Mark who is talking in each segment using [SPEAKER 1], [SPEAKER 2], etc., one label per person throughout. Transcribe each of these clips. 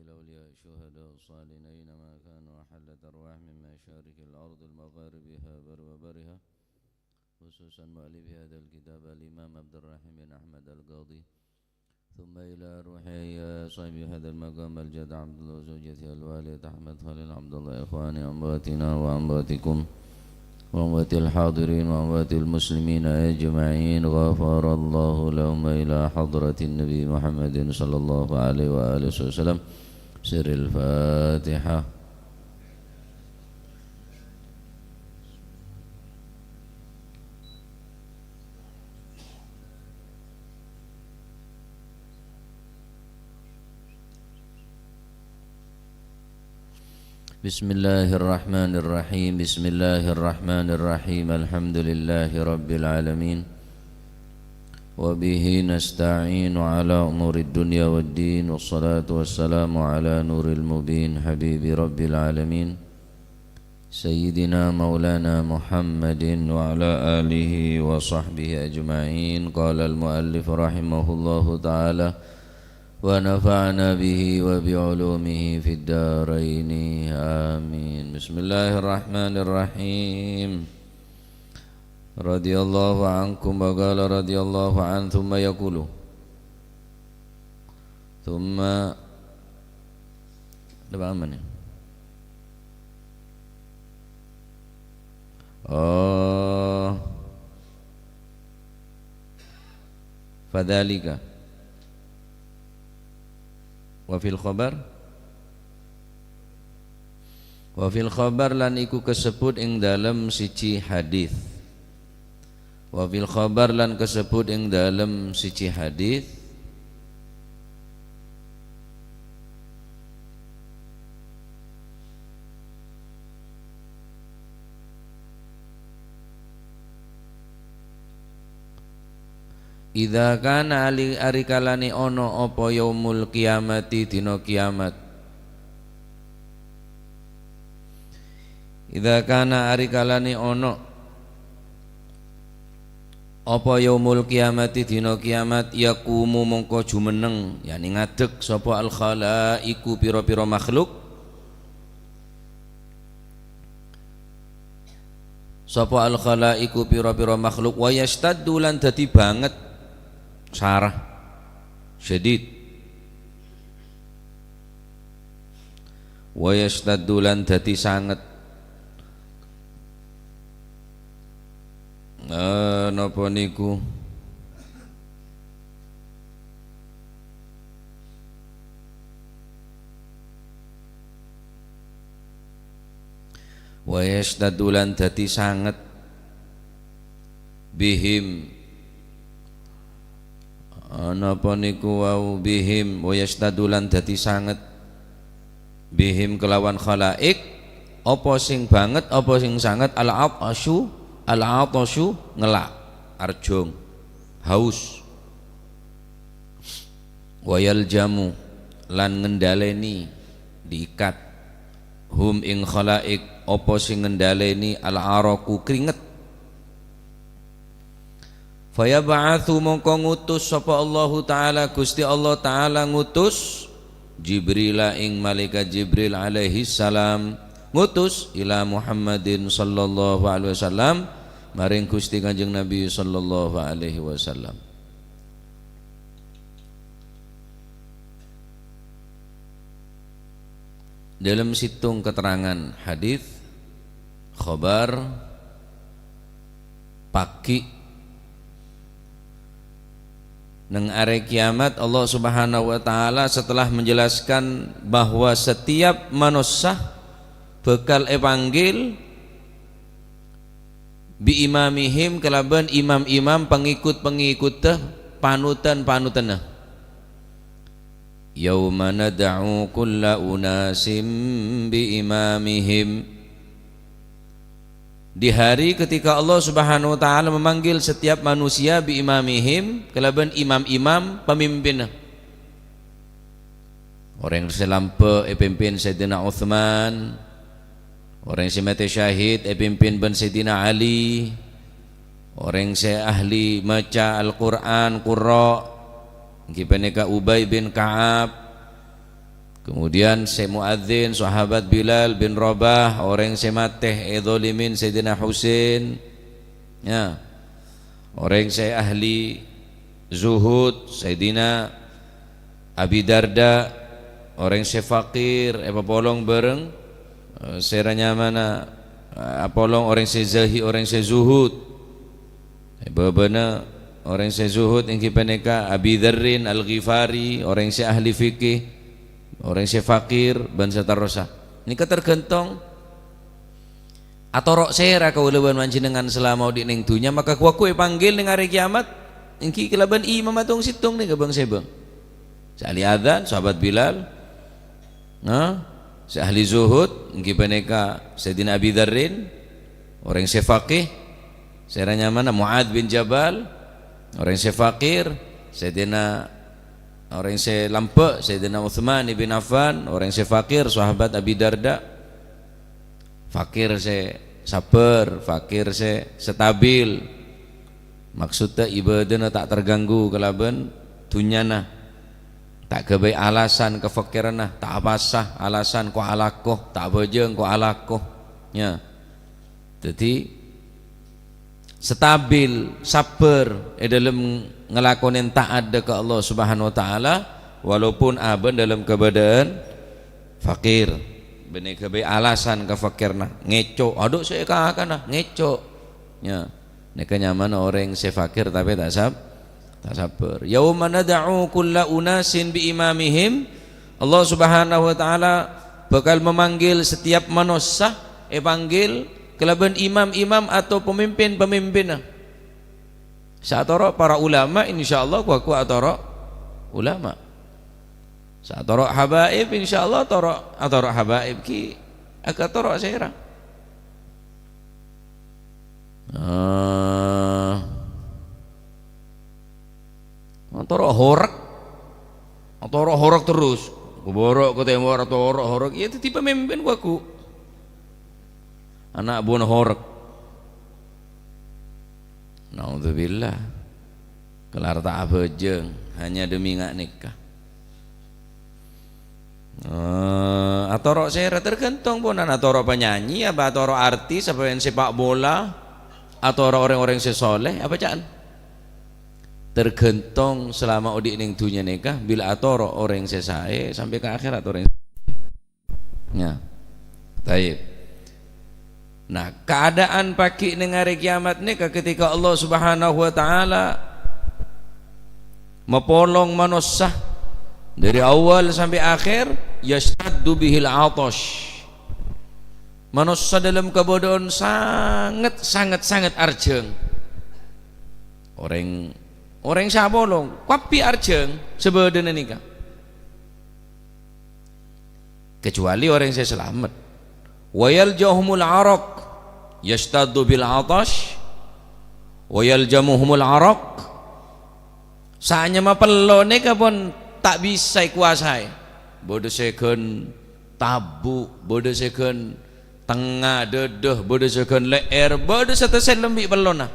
[SPEAKER 1] الأولياء الشهداء الصالحين أينما كانوا وحلت أرواح من مشارق الأرض المغاربها وبرها خصوصا مؤلف هذا الكتاب الإمام عبد الرحيم بن أحمد القاضي ثم إلى روح صاحب هذا المقام الجد عبد الله زوجته الوالد أحمد خليل عبد الله إخواني أمواتنا وأمواتكم وأموات الحاضرين وأموات المسلمين أجمعين غفر الله لهم إلى حضرة النبي محمد صلى الله عليه وآله وسلم سر الفاتحة. Bismillahirrahmanirrahim. Bismillahirrahmanirrahim. Alhamdulillahi rabbil alamin. Wa bihi nasta'inu ala umurid dunya waddin. Wassalatu wassalamu ala nuril mubin habibi rabbil alamin Sayyidina maulana Muhammadin wa ala alihi wa sahbihi ajma'in. Qala al-muallif rahimahullahu ta'ala wa nafa'na bihi wa bi'ulumihi fid daraini amin. Bismillahirrahmanirrahim. Radiyallahu ankum wa qala radiyallahu an thumma yaqulu thumma ada mana? Fadzalika wa fil khabar lan iku kesebut ing dalem siji hadis. Wa fil khabar lan kesebut ing dalem siji hadis idza kana ari kalane ana apa yaumul kiamati dina kiamat. Idza kana ari kalane ana apa yaumul kiamati dina kiamat yaqumu mongko jumeneng yani ngadeg sapa al khalaiku pira-pira makhluk sapa al khalaiku pira-pira makhluk wa yastaddu lan dadi banget sarah syadid wa yastaddu lan dadi sanget napa niku wa yastaddu lan dadi sanget bihim napa niku wau bihim wa yastadulan dadi sanget bihim kelawan khalaik apa sing banget apa sing sanget al-atasyu ngelak arjong haus wayal jamu lan ngendaleni diikat hum ing khalaik apa sing ngendaleni al-araku keringet. Faya ba'athu mongko ngutus sapa Allahu Ta'ala Gusti Allah Ta'ala ngutus Jibrila ing malaikat Jibril alaihi salam ngutus ila Muhammadin sallallahu alaihi wasallam maring Gusti Kanjeng Nabi sallallahu alaihi wasallam. Dalam situng keterangan hadis khabar pagi nang are kiamat Allah Subhanahu wa taala setelah menjelaskan bahwa setiap manusia bakal panggil bi imamihim kelaban imam-imam pengikut-pengikut panutan-panutan. Yauma nad'u kulla unasim bi imamihim. Di hari ketika Allah Subhanahu wa taala memanggil setiap manusia bi imamihim kelaban imam-imam pemimpin. Orang yang selampe pimpin Sayyidina Uthman, orang yang mati syahid pimpin ben Sayyidina Ali, orang yang ahli maca Al-Qur'an qurra nggih Ubay bin Ka'ab, Kemudian se muadzin sahabat Bilal bin Rabah, orang se mateh dzalimin Sayyidina Husain. Ya. Orang se ahli zuhud Sayyidina Abi Darda, orang se fakir polong bareng seranya mana apolong orang se zahi orang se zuhud. Babana orang se zuhud ingki peneka Abi Dzarrin Al-Ghifari, orang se ahli fikih, orang se fakir ban satarosa. Ini tergantung atorok sera kaulaban manjenengan selama di ning dunya, maka kuaku panggil ning hari kiamat ingki kelaban imam atung situng nih kabang sebang. Ahli adzan sahabat Bilal, si ahli zuhud ingki peneka Sayyidina Abi Dzarrin, orang se faqih seranya mana Muad bin Jabal, orang se fakir Sayyidina, orang se lampe Sayyidina Utsman bin Affan, orang se fakir sahabat Abi Darda. Fakir se sabar, fakir se stabil, maksudnya ibadahna tak terganggu kelaban dunyana, tak kebaik alasan kefakiranna, tak basah alasan ko alakoh, tak bejeng ko alakoh nya. Jadi stabil, sabar dalam ngelakonin taat ke Allah Subhanahu wa taala walaupun aben dalam keadaan fakir. Benih kebaik alasan kefakirna ngeco, aduh saya kakana ngeco nya. Neka nyaman orang se fakir tapi tak sabar. Yauma nad'u kulla unasin bi imamihim, Allah Subhanahu wa taala bakal memanggil setiap manusia panggil kelaban imam-imam atau pemimpin-pemimpin. Saatoro para ulama insyaallah ku atoro ulama. Saatoro habaib insyaallah atoro habaib ki akatoro sera. Atoro horak terus. Kuborok ketemu atau horak ya itu tipe pemimpin ku. Anak buah horak. Naudzubillah. Kelar tak abejeng hanya demi ngak nikah. Atoro saya tergantung ponan atoro penyanyi apa atoro artis apa yang sepak bola atau orang-orang sesoleh apa caan tergantung selama odi ning dunya nikah bila atoro orang sesae sampai ke akhirat orang ya taib. Nah keadaan pagi ning hari kiamat nikah ketika Allah Subhanahu wa taala mepolong manusia dari awal sampai akhir, yastaddu bihil atash. Manusia dalam kebodohan sangat arjeng. Orang sabolong, tapi arjeng sebodena nikah. Kecuali orang yang selamat. Wa yaljahumul araq, yastaddu bil atash. Wa yaljamuhumul araq. Saanya mapelo nikah pun tak bisa kuasai. Bodoh sekon tabu, bodoh sekon tengah dedah, bodoh sekon leer, bodoh setesen lembik pelona.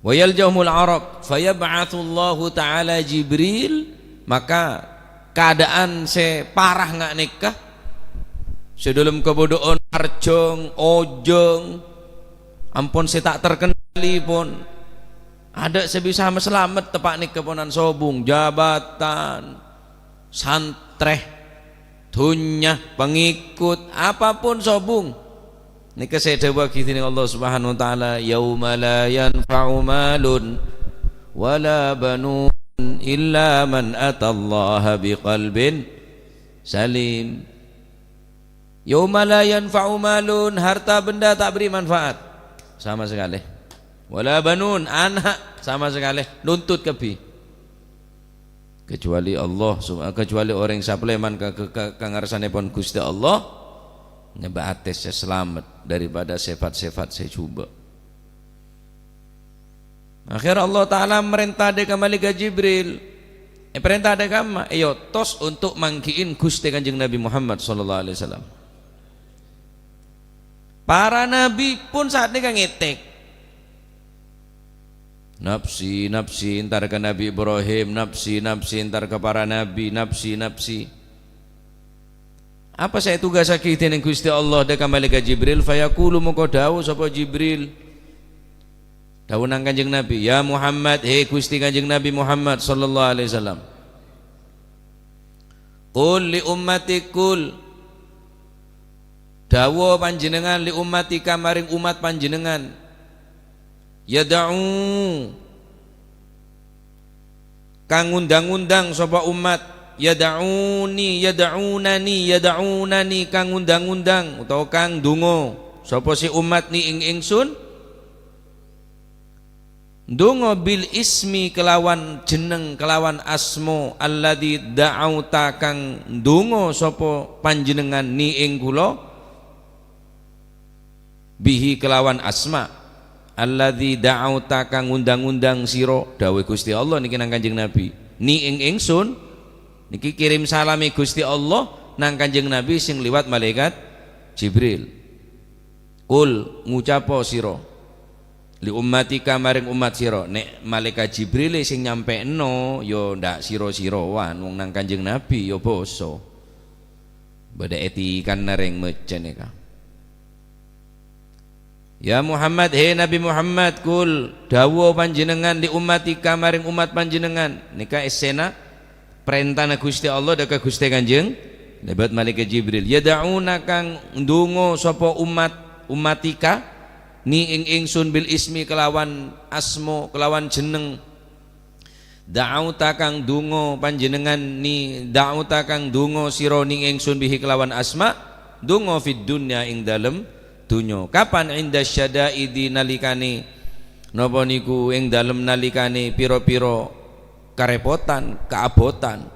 [SPEAKER 1] Wa yaljahumul araq fayab'atsullahu ta'ala Jibril, maka keadaan se parah ngak nikah sedalam kebodohan arjong ojong ampun se tak terkenali pun ada sebisa selamat tepak nik keponan sobung jabatan santreh dunya pengikut apapun sobung nik kesedawa kithini Allah Subhanahu wa taala yauma la yanfa'u malun wala banun illa man atallaha biqalbin salim. Yauma la yanfa'u malun, harta benda tak beri manfaat sama sekali. Wala banun, anak sama sekali nuntut kebi. Kecuali Allah, kecuali orang sapleman kangarsanipun Gusti Allah nyebates selamat daripada sifat-sifat secuba. Akhir Allah Ta'ala merintah deka malaikat Jibril perintah deka tos untuk mangkiin Gusti Kanjeng Nabi Muhammad sallallahu alaihi wasallam. Para nabi pun saat ini ngetek Nafsi nafsi entar ke Nabi Ibrahim, nafsi nafsi entar ke para nabi, nafsi nafsi. Apa saya tugas sakit ning Gusti Allah deka malaikat Jibril fayaqulu moko dawuh sapa Jibril. Dawuh nang Kanjeng Nabi, ya Muhammad, he Gusti Kanjeng Nabi Muhammad sallallahu alaihi wasallam. Qul li ummati kul. Dawuh panjenengan li ummatika maring umat panjenengan. Yad'u kang undang-undang sapa umat, yad'uni kang undang-undang utawa kang donga sapa si umat ni ing ingsun, donga bil ismi kelawan jeneng kelawan asmo alladzi da'auta kang donga sapa panjenengan ni ing kula, bihi kelawan asma alladzi da'auta kang undang-undang sira. Dawuh Gusti Allah niki nang Kanjeng Nabi, ni ing ingsun niki kirim salami Gusti Allah nang Kanjeng Nabi sing liwat malaikat Jibril. Kul ngucapo sira li ummatika maring umat sira, nek malaikat Jibril sing nyampekno ya ndak sira-sirawan wong nang Kanjeng Nabi ya basa beda etikan nareng mecene ka. Ya Muhammad, he Nabi Muhammad, kul dawuh panjenengan li ummatika maring umat panjenengan. Nika esena perintah Gusti Allah deka Gusti Kanjeng lebat malaikat Jibril. Yad'una kang ndonga sapa umatika ni ing ingsun bil ismi kelawan asmo kelawan jeneng. Da'auta kang ndonga panjenengan ni da'auta kang ndonga sira ning ingsun bihi kelawan asma, ndonga fid dunya ing dalem dunya. Kapan inda syadaidi nalikane napa niku ing dalem nalikane pira-pira karepotan kaabotan.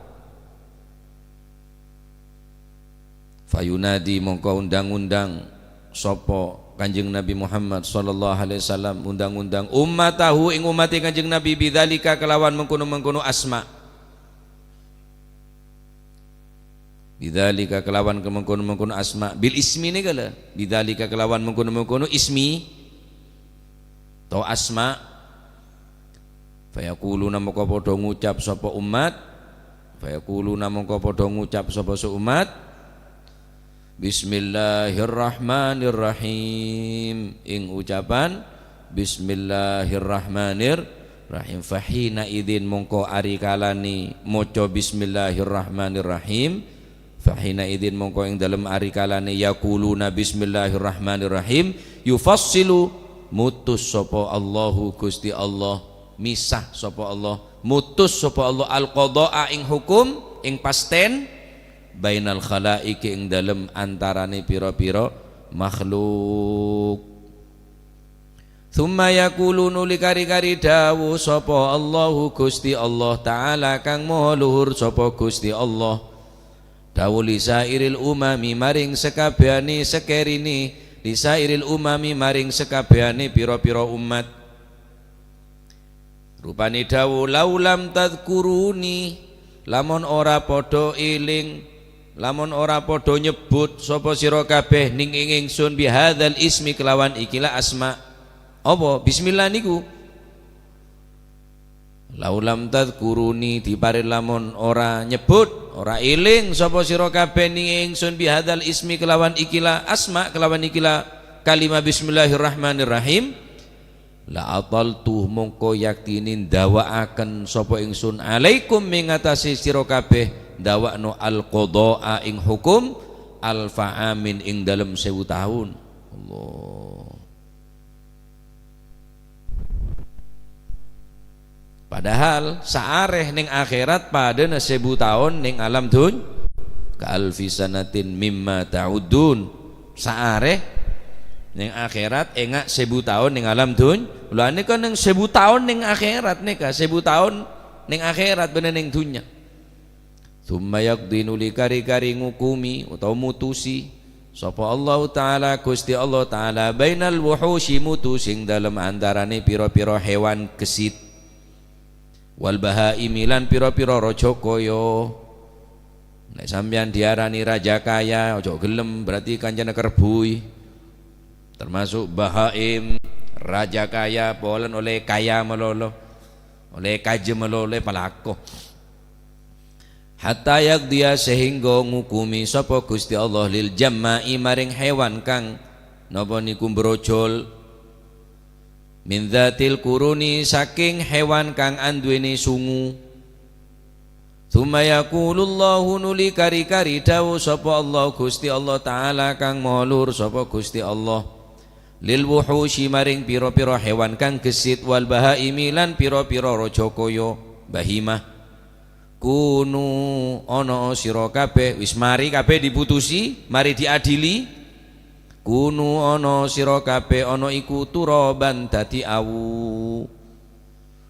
[SPEAKER 1] Fayunadi mongko undang-undang sapa Kanjeng Nabi Muhammad sallallahu alaihi wasallam, undang-undang ummatahu ing umate Kanjeng Nabi bidzalika kelawan mengkono-mengkono asma, bidzalika kelawan mengkono-mengkono asma, bil ismi ne kala bidzalika kelawan mengkono-mengkono ismi atau asma. Fayaquluna mongko padha ngucap sapa umat, fayaquluna mongko padha ngucap sapa umat, Bismillahirrahmanirrahim, ing ucapan Bismillahirrahmanirrahim. Fahina idzin mongko ari kalani maca Bismillahirrahmanirrahim, fahina idzin mongko ing dalem ari kalane yaquluna Bismillahirrahmanirrahim, yufassilu mutus sapa Allahu Gusti Allah, misah sapa Allah, mutus sapa Allah al-qadha'a ing hukum ing pasten bainal khalaiki ing dalem antarane pira-pira makhluk. Tsumma yaqulunu likari-kari dawu sapa Allahu Gusti Allah taala kang maha luhur sapa Gusti Allah, dawu lisairil umami maring sekabehane sekerini, lisairil umami maring sekabehane pira-pira umat. Rupane dawu laulam tadkuruni, lamun ora padha eling, lamun ora padha nyebut sapa sira kabeh ning ing ingsun bihadzal ismi kelawan ikilah asma. Apa bismillah niku? Laulam tadkuruni dipare lamun ora nyebut, ora eling sapa sira kabeh ning ingsun bihadzal ismi kelawan ikilah asma, kelawan ikilah kalimat bismillahirrahmanirrahim, la ataltu mongko yaktinin dawaaken sapa ingsun alaikum mengatasi sira kabeh dawakno al-qadha'a ing hukum al-fa'amin ing dalem 1000 tahun. Allah. Padahal saareh ning akhirat padana 1000 tahun ning alam dunya ka alfi sanatin mimma ta'udun. Saareh ning akhirat engak 1000 tahun ning alam dunya. Lha nika ning 1000 tahun ning akhirat nika 1000 tahun ning akhirat bener ning dunya. Tsumma yaqdinu likari-kari ngukumi utawa mutusi sapa Allah taala Gusti Allah taala bainal wuhushi mutusing dalam antarane pira-pira hewan gesit wal bahaimi lan pira-pira raja kaya. Nek sampeyan diarani raja kaya aja gelem, berarti kancane kerbui termasuk bahaim,
[SPEAKER 2] raja kaya polen oleh kaya melolo oleh kaje melolo palako hatta yaqdiya sehingga ngukumi sapa Gusti Allah lil jamma'i maring hewan kang napa niku brojol min dzatil quruni saking hewan kang anduweni sungu. Tsumma yaqulullahu nuli kari-kari dawu sapa Allah Gusti Allah taala kang maulur sapa Gusti Allah lil wuhushi maring pira-pira hewan kang gesit wal bahaimi lan pira-pira raja kaya bahimah kunu ana sira kabeh wis mari kabeh diputusi mari diadili kunu ana sira kabeh ana iku turaban dadi awu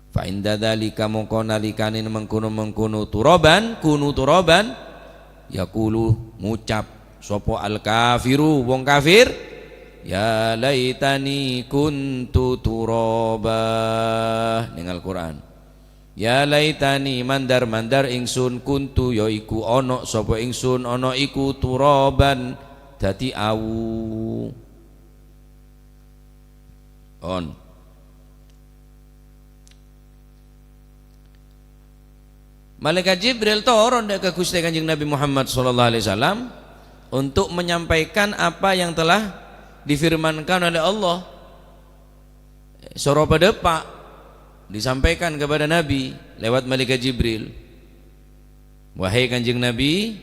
[SPEAKER 2] fa inda dzalika mongko nalikane mengkono turaban kunu turaban yaqulu ngucap sapa al kafiru wong kafir ya laitani kuntu turaba ning Al-Qur'an ya laitani mandar-mandar ingsun kuntu ya iku ana sapa ingsun ana iku turaban dadi awu on Malaikat Jibril turun ke Gusti Kanjeng Nabi Muhammad sallallahu alaihi wasallam untuk menyampaikan apa yang telah difirmankan oleh Allah. Surah Depak disampaikan kepada Nabi lewat Malaikat Jibril. Wahai Kanjeng Nabi,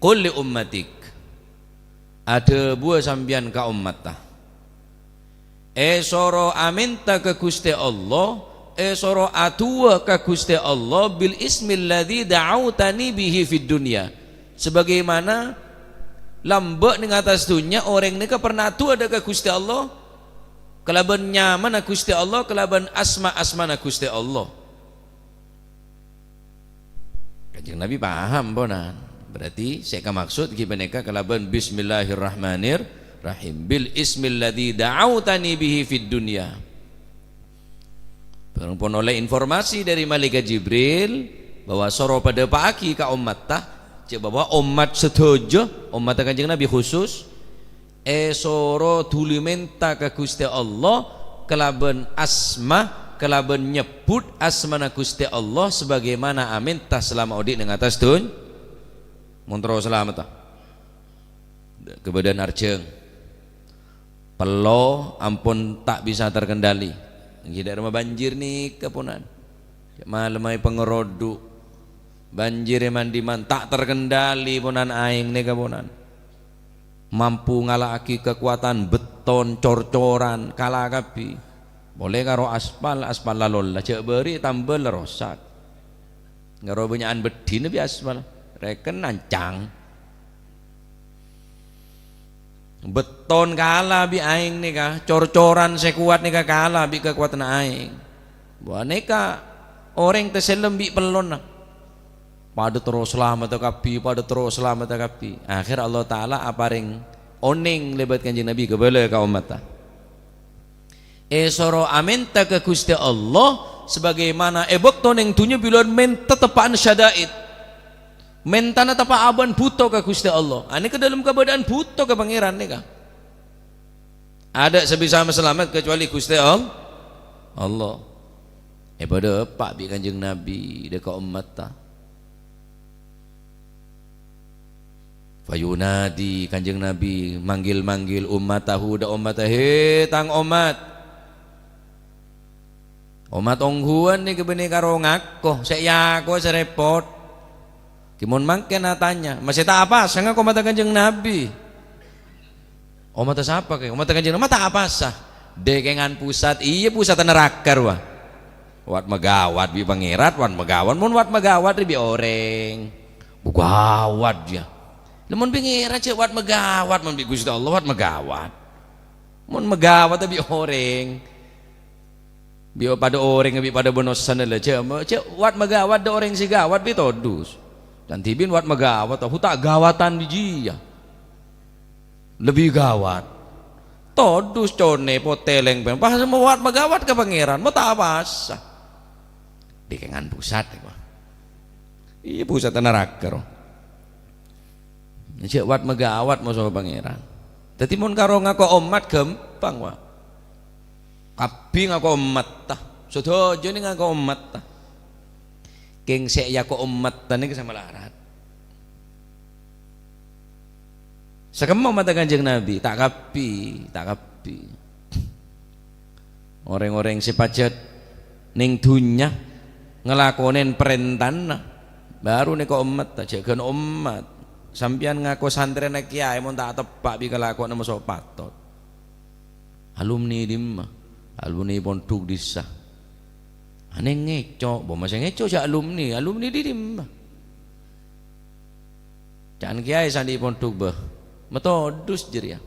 [SPEAKER 2] qul li ummatik, ada buah sambian ka ummatah. Soro aminta ke Gusti Allah soro atua ka Gusti Allah bil ismil ladzi da'autani bihi fid dunya sebagaimana lambek ning atas dunia orang ni pernah atua ada ka Gusti Allah kelaban nyaman Gusti Allah kelaban asma-asmana Gusti Allah. Kanjeng Nabi paham bonan berarti saya maksud kibaneka kelaban bismillahirrahmanirrahim bil ismil ladzi da'autani bihi fid dunya. Pun oleh informasi dari Malaikat Jibril bahwa soro pada pagi ka umat tah cek bahwa umat setuju umat Kanjeng Nabi khusus soro tuli menta ka Gusti Allah kelaban asma kelaban nyebut asmana Gusti Allah sebagaimana amin tah selama audit ning atas dunya montro selamat tah kebadan arjeng pelo ampun tak bisa terkendali tidak rumah banjir nih kepunan malam ay pengerodu banjir mandiman tak terkendali punan aing nih kepunan mampu ngalaki kekuatan beton cor-coran kalah kapi boleh karo aspal lalol lah cek beri tambah lerosak ngaro benyaan bedin bi aspal reken nancang beton kalah bi aing nih kah cor-coran sekuat nih kah kalah bi kekuatan aing buat neka orang terselem bi pelon pada terus selamat kapi akhir Allah Ta'ala aparing oning lebat Kanjeng Nabi kebala ka umat soro aminta ke Gusti Allah sebagaimana bekto ning dunya bilon men tetepaan syadaid mentana tapa aban buto ke Gusti Allah ane ke dalam keadaan buto ke pangeran nih kah ada sebisa selamat kecuali Gusti Allah pada pak bi Kanjeng Nabi dekat umat ta fayunadi Kanjeng Nabi manggil ummatahu da ummata he tang umat onghuan nih kebene karo ngakoh saya yako serepot Kimun mangke natanya masih tak apa sanga kau mata Kanjeng Nabi mata siapa ke mata Kanjeng Nabi tak apa sah dekengan pusat iya pusat neraka wah wat megawat bi pangerat wan megawan mun wat megawat bi oreng bugawat dia lemun pangerat cek wat megawat mun bi Gusti Allah wat megawat mun megawat bi oreng bi pada oreng bi pada bonosan lah cek wat megawat da oreng si gawat bi todus dan tibin wat megawat tahu tak gawatan biji ya lebih gawat todus cone poteleng pen pas mau wat megawat ke pangeran mau tak apa sah dekengan pusat iya pusat neraka roh cek wat megawat mau sama pangeran tapi mun karo ngako umat gampang wah Kabeh ngaku umat ta. Sedojo ning ngaku umat ta. King sek ya kok umat ta niki sama larat. Sakemau mata Kanjeng Nabi tak kapi. Orang-orang sepajat ning dunya ngelakonin perintahna baru nih kok umat tak jaga umat sampian ngaku santri nek kiai mun tak tepak bi kelakon nama sopatot alumni dimah alumni pondok desa ane ngeco bo masih ngeco si alumni di dimah jangan kiai sandi pondok bah metodus jadi ya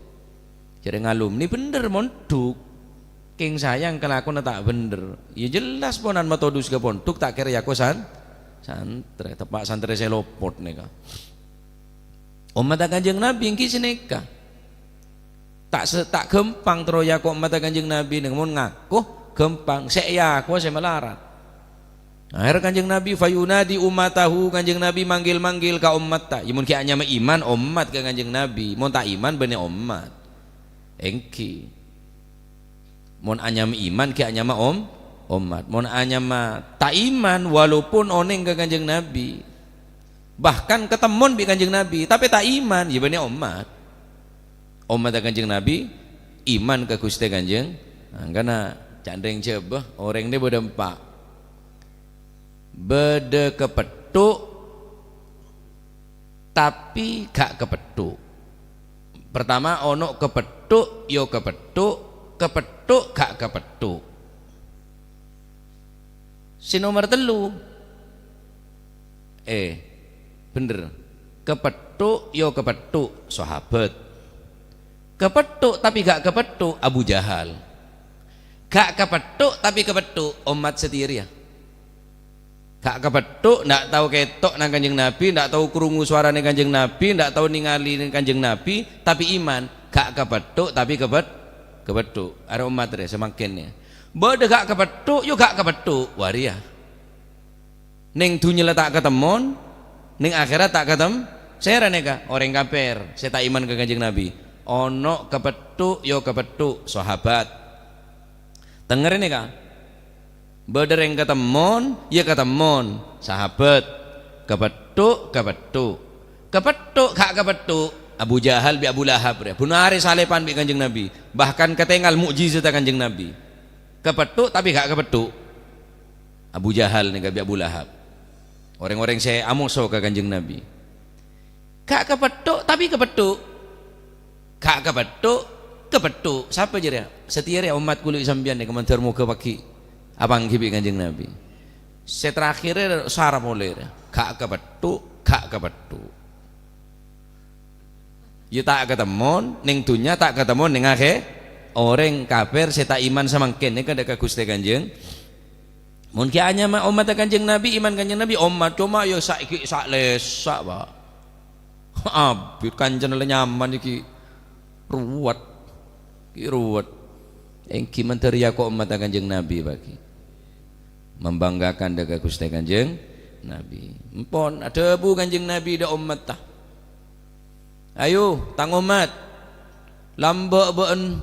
[SPEAKER 2] jadi ngalumni bener mondok king sayang kelakon tak bener ya jelas ponan metodus ke pondok tak kira ya kosan santri tepak santri saya lopot neka umat Kanjeng Nabi yang kisi neka tak gempang teroya kok umat Kanjeng Nabi namun ngaku gempang saya aku saya melarat akhir Kanjeng Nabi fayunadi umatahu Kanjeng Nabi manggil-manggil ka umat tak mun ki anya iman umat ka Kanjeng Nabi mun tak iman bene umat engki mun anya iman ki anya umat mun anya tak iman walaupun oneng ke Kanjeng Nabi bahkan ketemun bi Kanjeng Nabi tapi tak iman ya bene umat Kanjeng Nabi iman ke Gusti Kanjeng karena candeng cebah orang ini berdempak bede kepetuk tapi gak kepetuk pertama ono kepetuk yo kepetuk gak kepetuk si nomor telu bener kepetuk yo kepetuk sahabat kepetuk tapi gak kepetuk Abu Jahal gak kepetuk tapi kepetuk umat setir ya gak kepetuk ndak tahu ketok nang Kanjeng Nabi ndak tahu krungu suarane Kanjeng Nabi ndak tahu ningali Kanjeng Nabi tapi iman gak kepetuk tapi kepetuk ada umat ya semakin ya bode gak kepetuk yo gak kepetuk waria ning dunya tak ketemon ning akhirat tak ketem saya neka orang kafir saya tak iman ke Kanjeng Nabi ono kepetuk yo kepetuk sahabat dengerin neka bode yang ketemon ya ketemon sahabat kepetuk gak kepetuk Abu Jahal bi Abu Lahab bunuh hari salepan bi Kanjeng Nabi bahkan ketinggal mukjizat Kanjeng Nabi kepetuk tapi gak kepetuk Abu Jahal nih bi Abu Lahab orang-orang saya amuso ke Kanjeng Nabi gak kepetuk tapi kepetuk gak kepetuk siapa jadi setir ya umat kulit sambian nih kementar muka pagi abang kibi Kanjeng Nabi seterakhirnya sarap mulai gak kepetuk ya tak ketemu ning dunya tak ketemu ning akhir orang kafir saya tak iman samangken ini kan dekat Gusti Kanjeng mungkin hanya umat Kanjeng Nabi iman Kanjeng Nabi umat cuma ya saiki sak lesak pak abit kanjeng nyaman iki ruwet engki menteri ya kok umat Kanjeng Nabi bagi membanggakan dekat Gusti Kanjeng Nabi empon ada bu Kanjeng Nabi da umat tah ayo tang umat lambok ben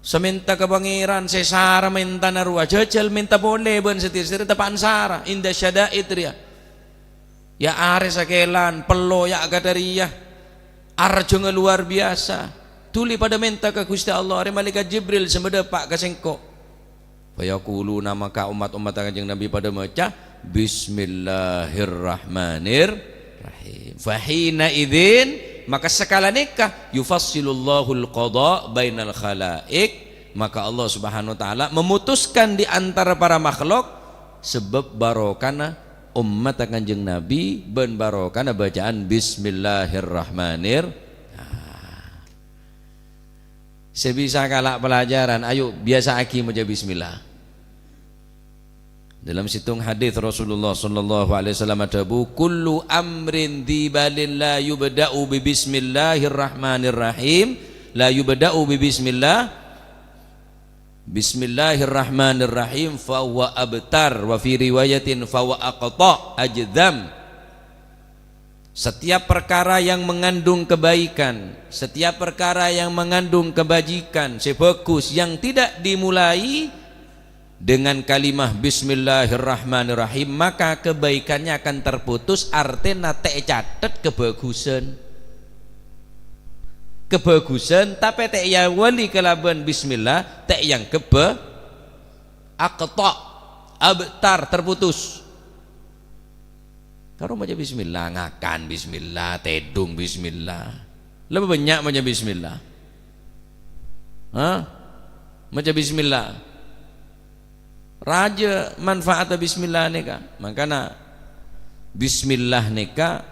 [SPEAKER 2] seminta ke pangeran sesara minta narua jajal minta boleh ben setir-setir tepan sara indah syada'id ya are sakelan pelo ya agadariyah arjo luar biasa tuli pada minta ke Gusti Allah are malaikat Jibril semedepak ke sengkok fayaquluna maka umat-umat Kanjeng Nabi pada maca bismillahirrahmanirrahim fahina idzin maka sekala nikah yufassilullahul qada bainal khalaik maka Allah Subhanahu wa taala memutuskan di antara para makhluk sebab barokana umat Kanjeng Nabi ben barokana bacaan bismillahirrahmanirrahim sebisa kalak pelajaran ayo biasa aki maca bismillah dalam situng hadis Rasulullah sallallahu alaihi wasallam ada bu kullu amrin dzibalin la yubda'u bi bismillahirrahmanirrahim la yubda'u bi bismillahirrahmanirrahim fa huwa abtar wa fi riwayatin fa huwa aqta ajdam Setiap perkara yang mengandung kebaikan, setiap perkara yang mengandung kebajikan, sebagus yang tidak dimulai dengan kalimah bismillahirrahmanirrahim, maka kebaikannya akan terputus. Artinya tek catet kebagusan tapi tek ya wali kelaban bismillah, tek yang aqta abtar terputus. Kalau baca bismillah, ngakan bismillah, tedung bismillah, lebih banyak baca bismillah. Baca bismillah. Raja manfaat bismillah nika. Makanya bismillah nika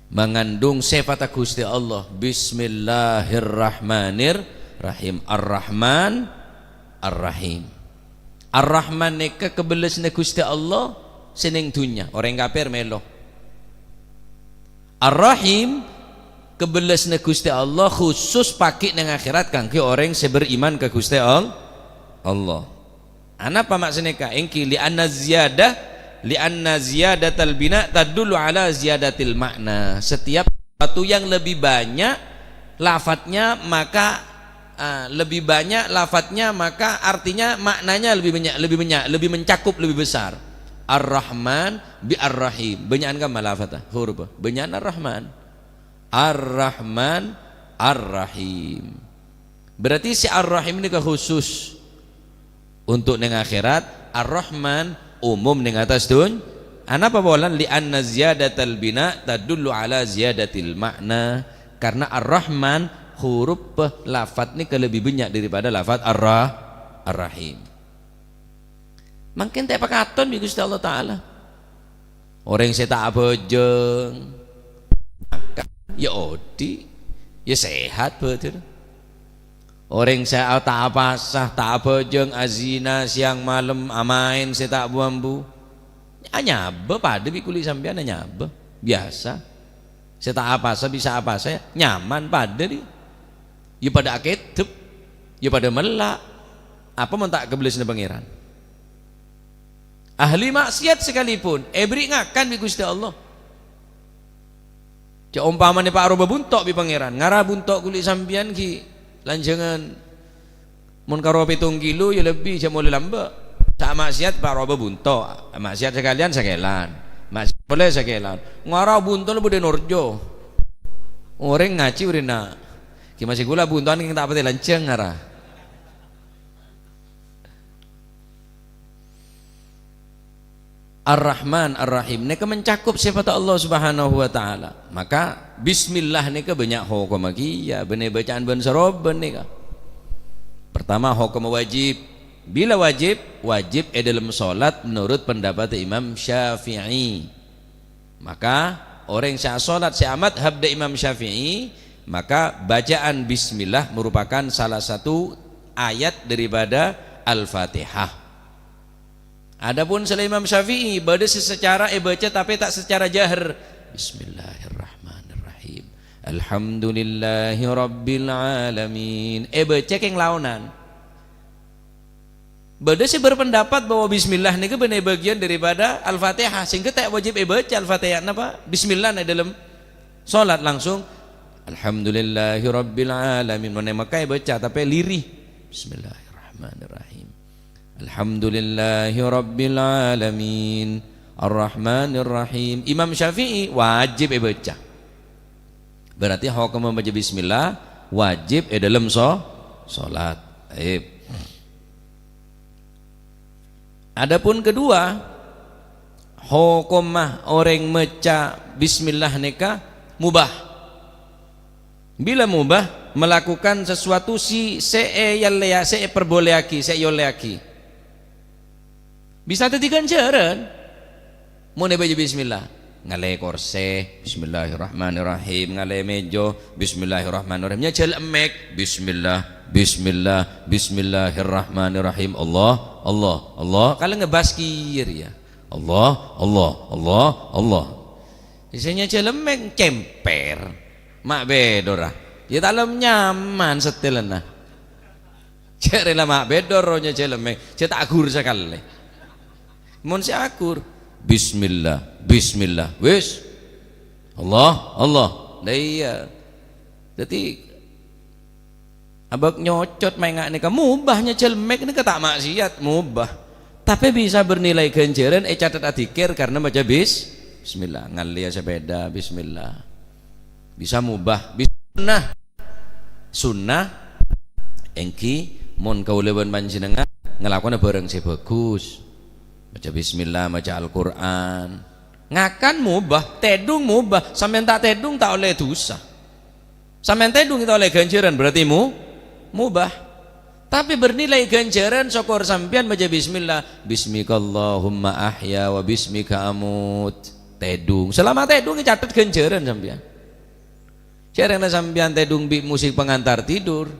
[SPEAKER 2] mengandung sifat Gusti Allah. Bismillahirrahmanirrahim. Ar-Rahman Ar-Rahim. Ar-Rahman nika kebelasnya Gusti Allah seneng dunya, orang kafir melo. Ar-Rahim kebelasnya Gusti Allah khusus pakai nang akhirat kangge orang seberiman ke Gusti Allah. Apa maksudnya ka? Engki li anna ziyadatal bina tadullu ala ziyadatil makna. Setiap sesuatu yang lebih banyak lafadznya maka maka artinya maknanya lebih banyak, lebih mencakup, lebih besar. Ar-Rahman bi Ar-Rahim. Banyakan kan malafatah huruf. Banyakan Ar-Rahman. Ar-Rahman Ar-Rahim. Berarti si Ar-Rahim ini khusus untuk neng akhirat. Ar-Rahman umum neng atas dunia. Anapa bolan li anna ziyadatal bina tadullu ala ziyadatil makna. Karena Ar-Rahman huruf lafaz ni lebih banyak daripada lafaz Ar-Rahim. Makin tak pakaton bi Gusti Allah Taala. Orang saya tak bojeng, ya odi, ya sehat betul. Orang saya tak apasah, tak bojeng, azina siang malam, amain saya tak buambu. Nyabe pada bi kulit sampean nyabe biasa. Saya tak apasah bisa apa saya nyaman pada di. Ya pada aketep, ya pada melak. Apa mentak kebelasnya pangeran? Ahli maksiat sekalipun ebri ngakan bi Gusti Allah. Cak umpamane Pak Roba buntok bi pangeran, ngara buntok kulit sampean ki lanjangan mun karo 7 kilo ya lebih cak mulai lamba. Cak maksiat Pak Roba buntok, maksiat sekalian sakelan. Maksiat boleh sakelan. Ngara buntok lebih norjo. Orang ngaci urina. Ki masih gula buntuan yang tak pati lanceng ngara. Ar-Rahman Ar-Rahim neka mencakup sifat Allah Subhanahu wa taala. Maka bismillah neka banyak hukum makiyah, benih bacaan ben saroben neka. Pertama hukum wajib. Bila wajib dalam salat menurut pendapat Imam Syafi'i. Maka orang yang salat seamat habda Imam Syafi'i, maka bacaan bismillah merupakan salah satu ayat daripada Al-Fatihah. Adapun selain Imam Syafi'i baca secara baca tapi tak secara jahar. Bismillahirrahmanirrahim. Alhamdulillahi rabbil alamin. Baca keng launan. Baca sih berpendapat bahwa bismillah ini benar bagian daripada Al-Fatihah, sehingga tak wajib baca Al-Fatihah napa? Bismillah dalam salat langsung Alhamdulillahi rabbil alamin. Mana makai baca tapi lirih. Bismillahirrahmanirrahim. Alhamdulillahi rabbil alamin Ar-Rahmanir Rahim. Imam Syafi'i wajib baca. Berarti hukum membaca bismillah wajib dalam salat. Adapun kedua, hukumah orang maca bismillah nika mubah. Bila mubah melakukan sesuatu si perbolehaki, yoleaki. Bisa tadi ganjaran. Mau baca bismillah, ngalai korse, bismillahirrahmanirrahim, ngalai mejo, bismillahirrahmanirrahim. Nya jelemek, bismillah, bismillah, bismillahirrahmanirrahim. Allah. Kalau ngebaskir ya, Allah. Isinya jelemek cemper, mak bedora. Ya dalam nyaman setelena. Cerela mak bedoronya jelemek, cetak agur sekali. Mun si akur bismillah wis Allah. Lah iya. Jadi abak nyocot main ngak nika mubahnya celmek ini tak maksiat mubah. Tapi bisa bernilai ganjaran catat adikir karena baca bismillah, ngalia sepeda bismillah. Bisa mubah, bisa sunnah engki mon kauleban panjenengan ngelakone bareng sing bagus. Baca bismillah, baca Al-Qur'an. Ngakan mubah, tedung mubah, sampean tak tedung tak oleh dosa. Sampean tedung kita oleh ganjaran berarti mubah. Tapi bernilai ganjaran syukur sampean baca bismillah, bismikallahumma ahya wa bismika amut. Tedung, selama tedung catat ganjaran sampean. Jarang sampean tedung bi musik pengantar tidur.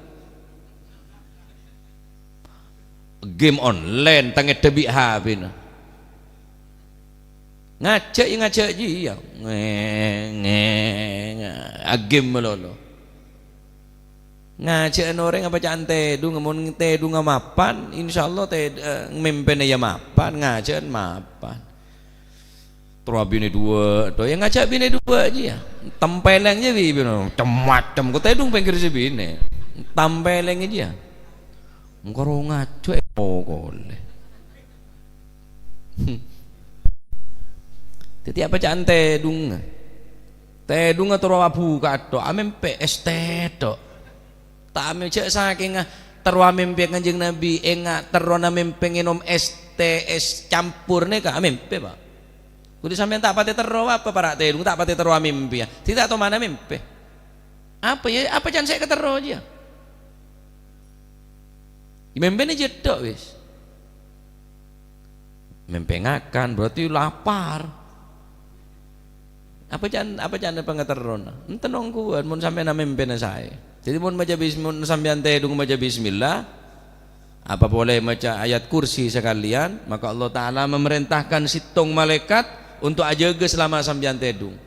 [SPEAKER 2] Game online tangi debi HP na. Ngajak ji ya. Game melolo. Ngajak orang apa cantik tedung mun tedung mapan insyaallah ngempene ya mapan ngajak mapan. Terus bini dua, to yang ngajak bini dua aja ya. Tempeleng aja bini, macam kau tedung pinggir si bini, tempeleng aja. Engkau ngajak pokoknya. Jadi apa cantik tedung atau abu kato, amin PS tedo. Tak amin cek saking terwamin Kanjeng Nabi enggak terona pengenom es campur nih kak amin pak. Kudu sampean tak pati tero apa para tedung tak pati tero mimpi ya. Tidak tahu mana mimpi. Apa ya? Apa jangan saya ketero aja. Mimpi ini jedok wis. Mimpi ngakan berarti lapar. Apa jangan pengeterona? Enten nongkuan mun sampean mimpi saya. Jadi mun baca bismillah sampean tedung baca bismillah apa boleh baca ayat kursi sekalian, maka Allah Ta'ala memerintahkan situng malaikat untuk ajaga selama sampean tedung.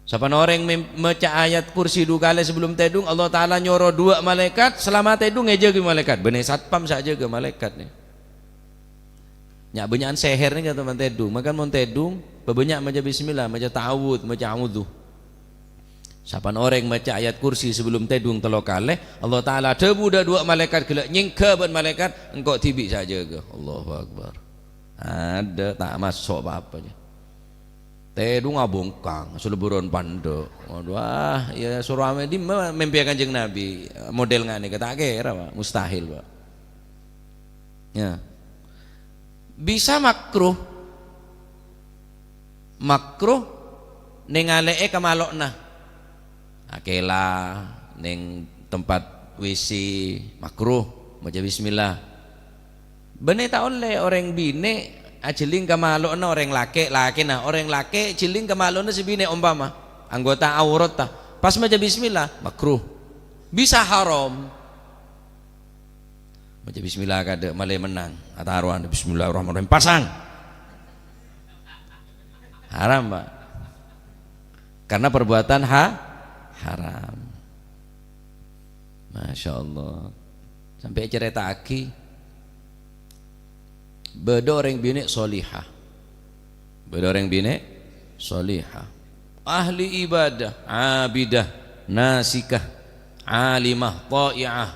[SPEAKER 2] Siapa orang membaca ayat kursi 2 kali sebelum tedung, Allah Ta'ala nyoro 2 malaikat selama tedung ngejaga malaikat. Bener satpam saja ke malaikat nih. Nyak banyakan seher nih kata teman tedung. Makan mau tedung, banyak baca bismillah, baca ta'awud, baca a'udhu. Siapa orang baca ayat kursi sebelum tedung 3 kali, Allah Ta'ala debu dah 2 malaikat gelak nyingka ban malaikat engkau tibik saja ke. Allahu Akbar. Ada tak masuk apa-apanya. Tedung abongkang seleburon pando. Waduh ya suruh ame di mimpi Kanjeng Nabi model ngane kata kira Pak mustahil Pak. Ya. Bisa makruh ning aleke kemalokna. Akela ning tempat WC makruh baca bismillah. Bener tak oleh orang bine ajeling kemalokna orang laki nah orang laki jeling kemalokna si bine umpama anggota aurat ta pas baca bismillah makruh bisa haram baca bismillah kada malai menang ataruan bismillahirrahmanirrahim pasang haram Pak karena perbuatan haram. Masya Allah sampai cerita aki beda orang bini solihah, ahli ibadah, abidah, nasikah, alimah, ta'i'ah,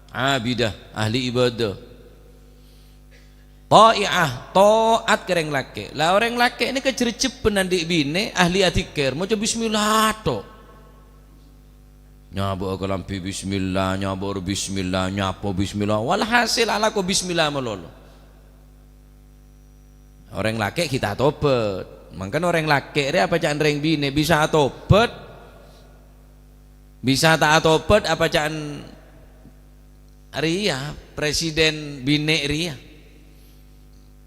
[SPEAKER 2] abidah, ahli ibadah, ta'i'ah, taat ke orang laki. Lah orang laki ini kecercepan nanti bini ahli atikir, mau coba bismillah to. Nyabu kalampi bismillah, nyabu bismillah, nyapo bismillah, walhasil ala ko bismillah melolo. Orang laki kita tobat, makanya orang laki dia apa jangan orang bini bisa tobat, bisa tak tobat apa jangan ria presiden bini ria,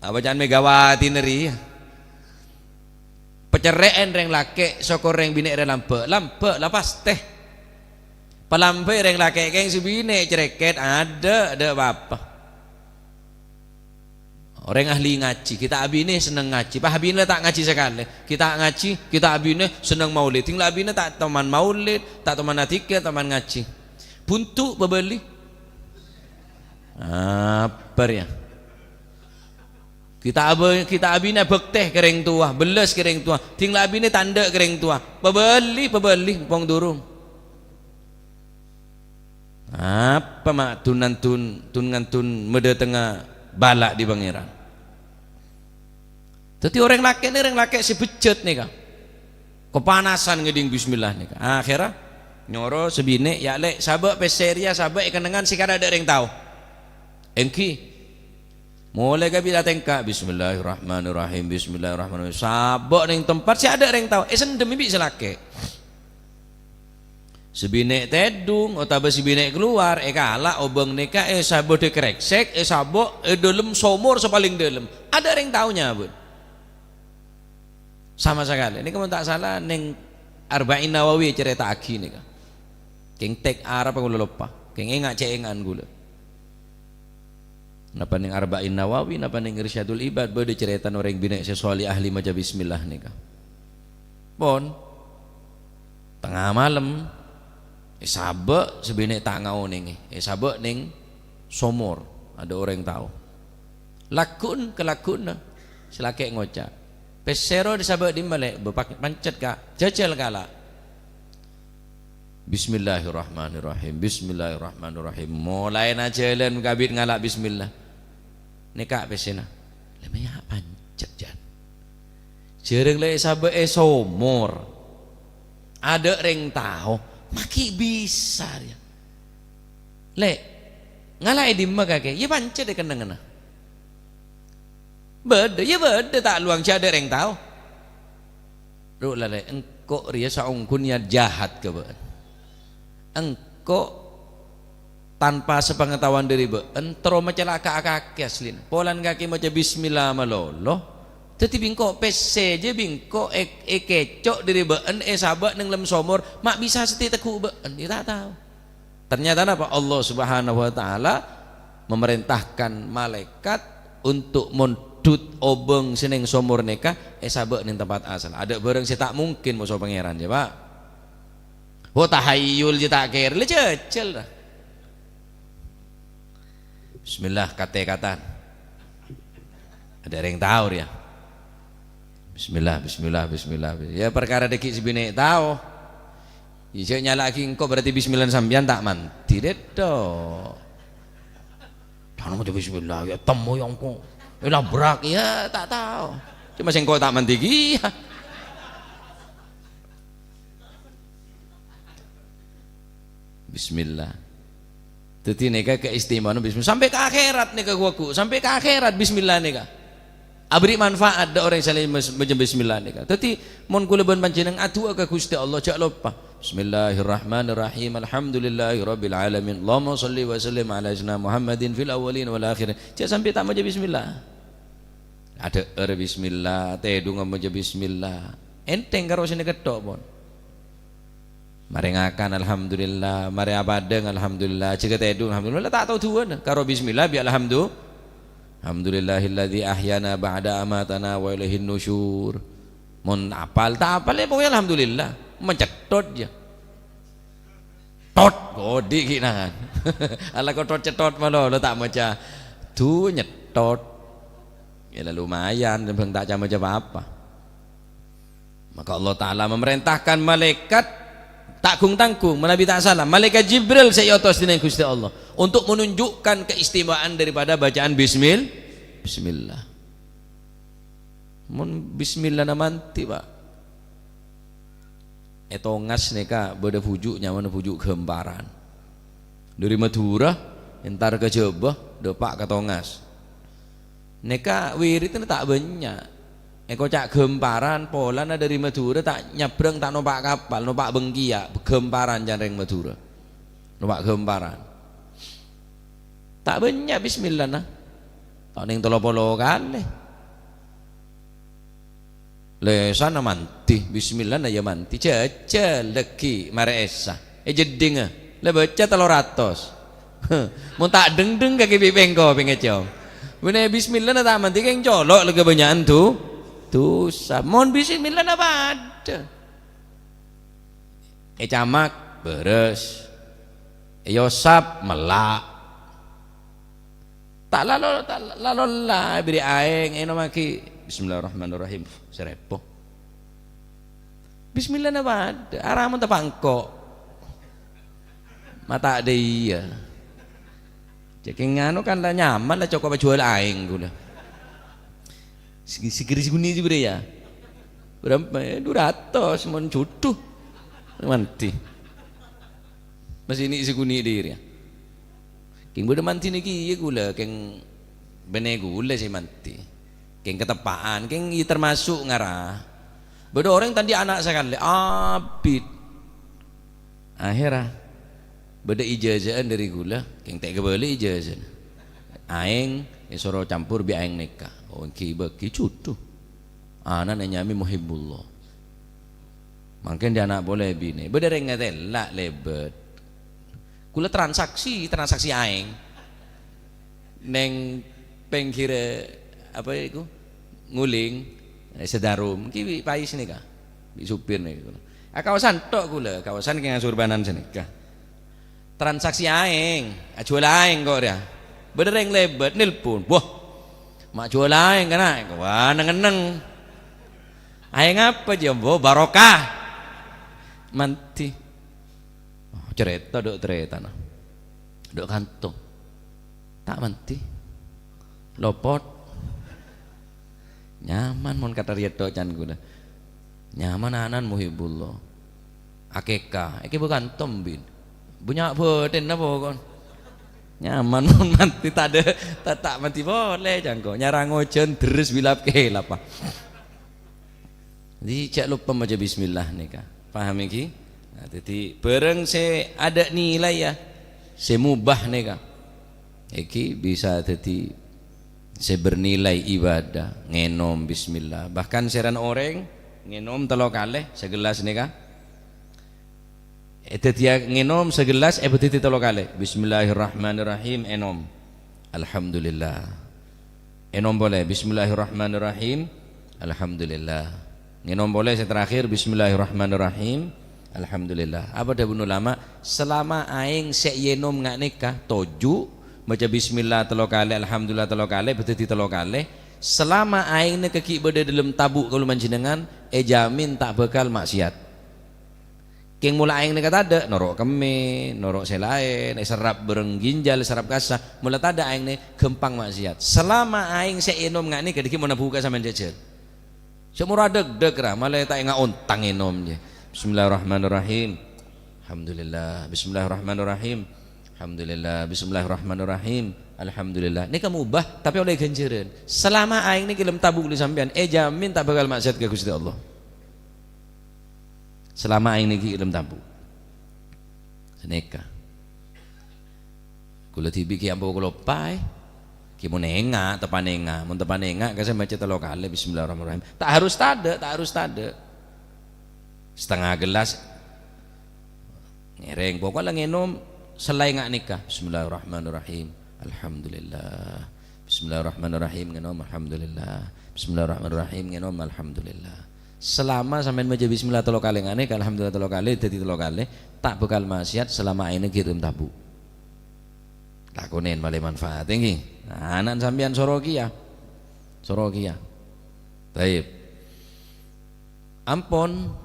[SPEAKER 2] apa jangan Megawati ria, peceraian orang laki sokor orang bini ria lampe lapas teh, pelampe orang laki yang si bini cereket ada apa? Orang ahli ngaji, kita abine seneng ngaji. Pak abine tak ngaji sekali. Kita ngaji, kita abine seneng maulid. Tinggal abine tak teman maulid, tak teman atika, teman ngaji. Buntu bebeli. Apa ya? Kita abine bekteh kering tua, beles kering tua, tinggal abine tanda kering tua, pebeli pong durung. Apa mak tun ngantun mede tengah balak di pangeran. Tapi orang laki si becet nih kak, kepanasan ngeding bismillah nih kak. Akhirnya nyoro sebine ya lek sabak peseria sabak ikan dengan si kada ada yang tahu. Engki mulai gabi dateng kak bismillahirrahmanirrahim bismillahirrahmanirrahim sabak ning tempat si ada yang tahu. Sendem ibi selake. Sebinek tedung atau sebinek keluar kalah obeng neka sabok dikereksek sabok dalam somor sepaling dalam ada yang tahunya bun sama sekali. Ini kamu tak salah neng Arba'in Nawawi cerita aki nih kan keng tek Arab aku lupa keng engak cengan gula napa neng Arba'in Nawawi napa neng Irsyadul Ibad bade cerita orang binek sesuali ahli maca bismillah nih kan pon tengah malam sabak sebinek tak ngau ning sabak ning somor ada orang tahu lakun kelakun selake ngocak pesero di sabak di malek bepak pancet kak jajal kala bismillahirrahmanirrahim bismillahirrahmanirrahim mulai na jalan kabit ngalak bismillah ni kak pesena lemaya pancet jan jereng le sabak somor ada orang tahu maki bisa ya le ngalai di magake ya pancet de kendengna bede ya bede tak luang ada yang tahu ru le engko ria saungkun ya jahat ke be engko tanpa sepengetahuan dari be entro macelaka akake aslin polan kaki maca bismillah malolo tetapi bingko pese je bingko kecok dari been sabak neng lem somor mak bisa seti teku been dia tak tahu. Ternyata apa Allah Subhanahu wa taala memerintahkan malaikat untuk mundut obeng seneng somor neka sabak neng tempat asal. Ada barang saya tak mungkin musuh pangeran je Pak. Ho tahayyul je tak kira le cecel dah. Bismillah kata-kata. Ada yang tahu dia. Bismillah ya perkara deki sebinek tahu iya nyala lagi engkau berarti bismillah sambian tak manti dedo jangan macam bismillah ya temu yang kau labrak ya tak tahu cuma sengkau tak manti iya bismillah teti neka keistimewaan bismillah sampai ke akhirat neka guaku sampai ke akhirat bismillah neka abri manfaat da orang saling baca bismillah ni kan. Tapi mon kula ban panjenengan atu ka Gusti Allah jak lupa. Bismillahirrahmanirrahim. Alhamdulillahirabbil alamin. Allahumma shalli wa sallim ala sayyidina Muhammadin fil awwalin wal akhirin. Jak sampai tak baca bismillah. Ada bismillah, tedung baca bismillah. Enteng karo sini ketok pon. Mari ngakan alhamdulillah, mari abadeng alhamdulillah, jika tedung alhamdulillah tak tahu tuan karo bismillah bi alhamdulillah. Alhamdulillahilladzi ahyana ba'da amatana wa ilaihin nusyur. Mun apal tak apal ya pokoknya alhamdulillah mencetot aja. Tot godi kinangan. Ala kau tot cetot malah lo tak maca. Tu nyetot. Ya lumayan belum tak macam apa. Maka Allah Taala memerintahkan malaikat takgung tanggung Nabi tak salah malaikat Jibril sayotos dina Gusti Allah untuk menunjukkan keistimewaan daripada bacaan bismillah mun bismillah namanti Pak etongas neka beda pujuk nyaman pujuk gemparan dari Madura entar ke Jawa depak ke Tongas neka wirid tak banyak eko cak gemparan polan dari Madura tak nyebrang tak numpak kapal numpak bengkia gemparan jareng Madura numpak gemparan tak banyak bismillah nah tak ning 30 kali le sana manti bismillah na ya manti jajal leki mare esa jeding le baca 300 mun tak deng-deng kaki pipengko pengecong bene bismillah na tak manti keng colok le kebanyakan dosa mohon bismillah na pada camak beres yosap melak Tak lalu lah beri aing eno maki bismillahirrahmanirrahim serepo. Bismillah apa? Aramun tak pangkok. Mata ada iya. Jadi nganu kan lah nyaman lah cokok jual aing gula. Sigiri-siguni juga ya. Berapa? 200 mon jodoh. Manti. Masih ini siguni diri ya. King bodo manti niki iya gula keng bene gula sih manti. Keng ketepaan, keng iya termasuk ngarah. Bodo orang tadi anak sekali abid. Akhirnya bodo ijazahan dari gula, keng tak kebalik ijazah. Aing soro campur bi aing nikah. Oh kiba kicutu. Anak nyami muhibbullah. Mungkin dia anak boleh bini. Bodo rengat elak lebet. Kula transaksi aing neng pengkira apa itu nguling sedarum ki pais nih kah di supir nih kawasan tok kula kawasan keng Surbanan sini kah transaksi aing jual aing kok dia bereng lebet nelpon wah mak jual aing kana wah neng aing apa jombo barokah manti cerita dok cerita nah dok kantong tak manti lopot nyaman mon kata rieto can gula nyaman anan muhibbullah akeka iki bukan tombin punya boten apa kon nyaman mon manti tak ada tak manti boleh jangko nyarang ojen deres bilap kelapa jadi cek lupa baca bismillah nih kak paham iki. Nah, jadi bareng saya ada nilai ya saya mubah nih kak iki bisa jadi saya bernilai ibadah ngenom bismillah bahkan seran orang ngenom telo kalih segelas nih kak dia ngenom segelas betiti telo kalih bismillahirrahmanirrahim enom alhamdulillah enom boleh bismillahirrahmanirrahim alhamdulillah ngenom boleh saya terakhir bismillahirrahmanirrahim alhamdulillah. Apa dah bunuh lama selama aing sek yenom ngak nikah toju baca bismillah telo kali alhamdulillah telo kali betiti telo kali selama aing ne keki berada dalam tabuk kalau manjenengan jamin tak bakal maksiat. Keng mula aing ne kata ada norok keme norok selain serap bereng ginjal serap kasah mula tada aing ne gempang maksiat. Selama aing sek yenom ngak nikah diki mau buka sama jajan. Semua deg lah malah tak ingat ontang yenom je. Bismillahirrahmanirrahim. Alhamdulillah. Bismillahirrahmanirrahim. Alhamdulillah. Bismillahirrahmanirrahim. Alhamdulillah. Ini kamu ubah tapi oleh ganjaran. Selama aing ini gelem tabung di sampean, jamin tak bakal maksiat ke Gusti Allah. Selama aing ini gelem tabung. Seneka. Kula tibi ki ambo kula pai. Ki mun enga, tepan enga, mun tepan enga kase maca telo kali bismillahirrahmanirrahim. Tak harus tada. Setengah gelas ngereng pokoknya ngenom selai ngak nikah bismillahirrahmanirrahim alhamdulillah bismillahirrahmanirrahim ngenom alhamdulillah bismillahirrahmanirrahim ngenom alhamdulillah selama sampai baca bismillah telo kali ngak nikah alhamdulillah telo kali dadi telo kali tak bakal maksiat selama ini kirim tabu lakonen malih manfaat tinggi nah anak sampean sorokia baik ampun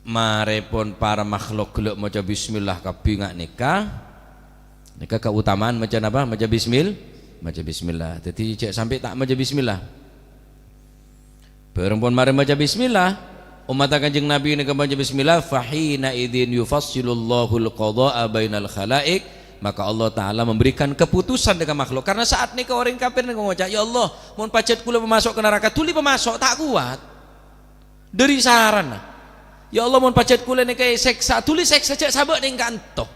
[SPEAKER 2] marepon para makhluk geluk maca bismillah kabeh ngak nikah keutamaan maca apa maca bismillah jadi cek sampai tak maca bismillah perempuan mari maca bismillah umat Kanjeng Nabi ini maca bismillah fahina idzin yufassilullahu alqada'a bainal khalaik maka Allah Ta'ala memberikan keputusan dengan makhluk karena saat nikah orang kafir ngomong ya Allah mun pacet kula memasuk ke neraka tuli pemasok tak kuat dari saran ya Allah mun pacet kula nek seksa tulis seksa cek sabak ning kanto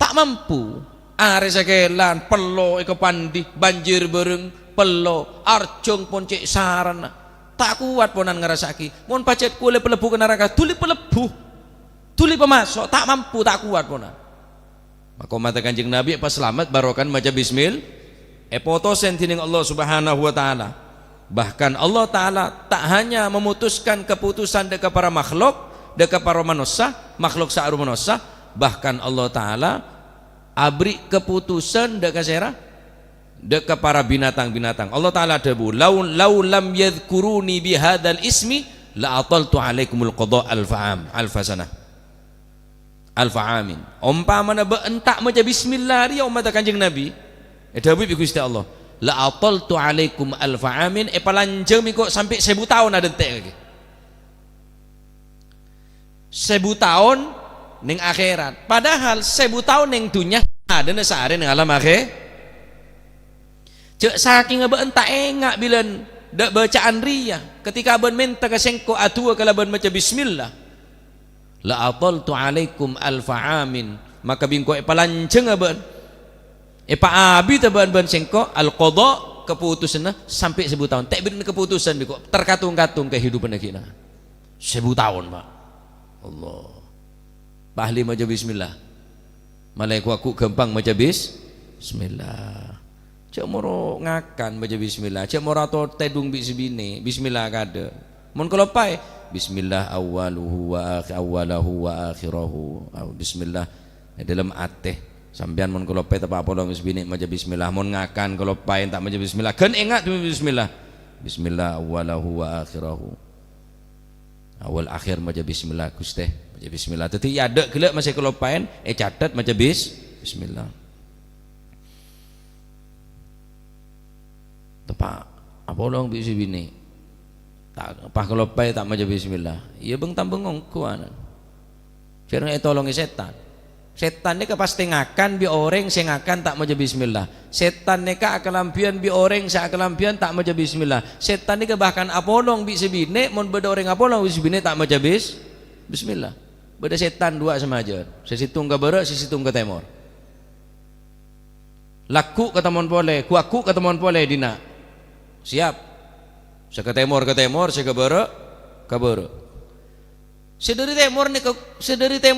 [SPEAKER 2] tak mampu are sakelan pelo iko pandi banjir bereng pelo arjong pun cek saran tak kuat ponan ngerasaki mun pacet kula pelebu ke neraka tuli pelebu tuli pemasok tak mampu tak kuat ponan maka mata Kanjeng Nabi pas selamat barokan maca bismillah potosen tining Allah Subhanahu wa taala. Bahkan Allah Ta'ala tak hanya memutuskan keputusan dekat para makhluk, dekat para manusia, makhluk sa'aru manusia, bahkan Allah Ta'ala abri keputusan dekat sera deka para binatang-binatang. Allah Ta'ala debu lau lam yadhkuruni bihadzal ismi la ataltu alaikumul qada alfa amin. Umpamana entak maca bismillah dia umat Kanjeng Nabi debu bi Gusti Allah la ataltu alaikum alfa amin palanjeng kok sampai 1000 tahun ada entek lagi 1000 tahun ning akhirat, padahal 1000 tahun ning dunya ada sehari ning alam akhir. Cek saking abe entak engak bilen dak bacaan ria ketika aben minta ka sengko atua kala aben maca bismillah la ataltu alaikum alfa amin, maka bingko palanceng aben abi taban ban sengko al qada keputusanna sampai 1000 tahun. Tak bin keputusan biko terkatung-katung kehidupan kita 1000 tahun, Pak. Allah. Ahli maca bismillah. Malaiku aku gampang maca bismillah. Cek moro ngakan maca bismillah. Cek moro atau tedung bi sebine. Bismillah kada. Mun kalau pai bismillah awwaluhu wa akhirahu. Bismillah dalam ateh. Sampean mun kalau pai tepak apa sebine maca bismillah. Mun ngakan kalau pai tak maca bismillah. Kan ingat bismillah. Bismillah awwaluhu wa akhirahu. Awal akhir maca bismillah Gusti. Maca bismillah. Tetapi ada gelak masih kelopain catat maca bismillah. Tepak apa long bisi bini. Tak apa kelopai tak maca bismillah. Iya beng tambeng ngongkuan. Firman tolongi setan. Setan ni pasti ngakan bi orang sing ngakan tak maca bismillah. Setan ni akalampian bi orang sa akalampian tak maca bismillah. Setan ni bahkan apolong bi sebine mun beda orang apolong bi sebine tak maca bismillah. Beda setan dua sama aja. Sesitung ke barat, sesitung ke timur. Laku ke temon pole, kuaku ke temon pole dina. Siap. Saya ke timur, saya ke barat, ke barat. Sedari timur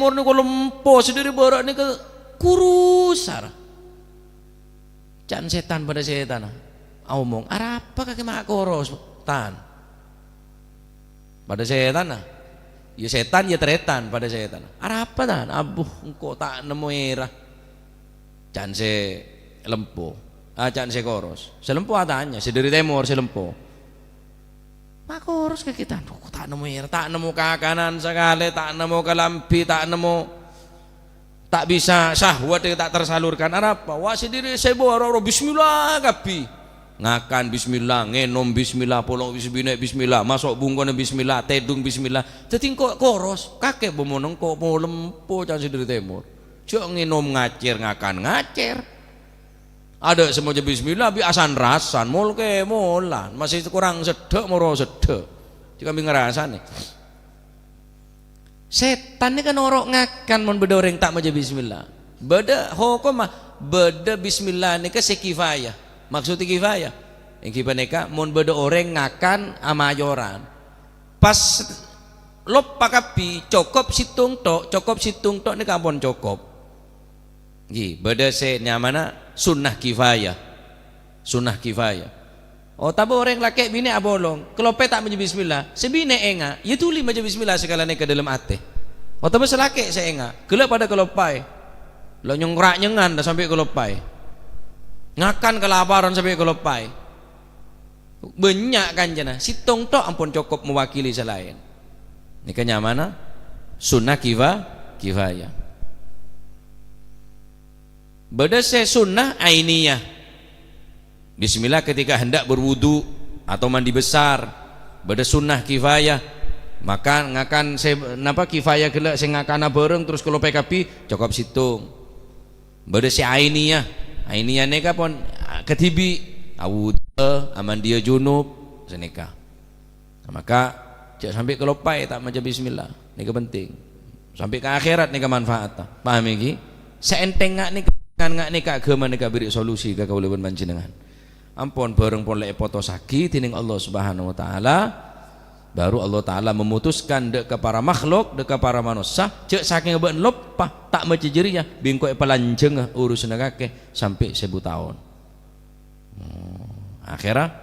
[SPEAKER 2] ni ko lempo, sedari barat ni ke kurusar. Can setan pada setan. Omong, apa kaki mak koros tan. Pada setan ah. Ya setan ya tretan pada setan. Apa tan? Abuh engkau tak nemu era. Can se lempo. Can se koros. Selempo adanya, sedari timur selempo. Mak koros ke kita. Tak nemu era, tak nemu kakanan sekali, tak nemu kelampi, tak nemu, tak bisa syahwat yang tak tersalurkan. Apa? Wah sendiri sebo oro bismillah kapi. Ngakan bismillah, ngenom bismillah, polong bismillah, masuk bungkone bismillah, tedung bismillah. Jadi kok koros, kakek bomonong kok mau lempo can sendiri timur. Cok ngenom ngacer, ngakan ngacer. Ada semuanya bismillah, bi asan rasan, mol ke molan, masih kurang sedek, moro sedek. Jika kami ngerasa nih. Setan ini kan orang ngakan mon beda orang tak maca bismillah. Beda hukum mah beda bismillah ini ke sekifayah. Maksudnya kifayah. Yang kifayah neka mon beda orang ngakan amayoran. Pas lop pakapi cukup situng tok ni kampon cukup. Gi beda se nyamana sunnah kifayah. Sunnah kifayah. Oh tabo orang laki bini abolong. Kalau tak maca bismillah, sebine enga, ya tuli maca bismillah segalanya ke dalam ate. Oh tabo selaki saya enga, gelap pada kelopai. Lo nyengrak nyengan dah sampai kelopai. Ngakan kelaparan sampai kelopai. Banyak kan jana. Situng tok ampun cukup mewakili selain. Ini kanya mana? Sunnah kifayah. Beda se sunnah ainiyah. Bismillah ketika hendak berwudu atau mandi besar, beda sunnah kifayah. Maka ngakan napa kifayah gelak sing ngakana bareng terus kalau PKP cukup situng. Beda si ainiyah. Ainiyah neka pun ketibi awud aman dia junub seneka. Maka cak sampai kalau pai tak maca bismillah. Neka penting. Sampai ke akhirat neka manfaat. Paham iki? Seenteng ngak neka agama neka beri solusi ka kauleuan panjenengan. Ampun bareng pun lek poto sakit tining Allah Subhanahu wa taala, baru Allah taala memutuskan dek ke para makhluk, dek ke para manusia cek saking ben lopah tak maca jerinya bingko pelanjeng urusan kakek sampai 1000 tahun. Akhirnya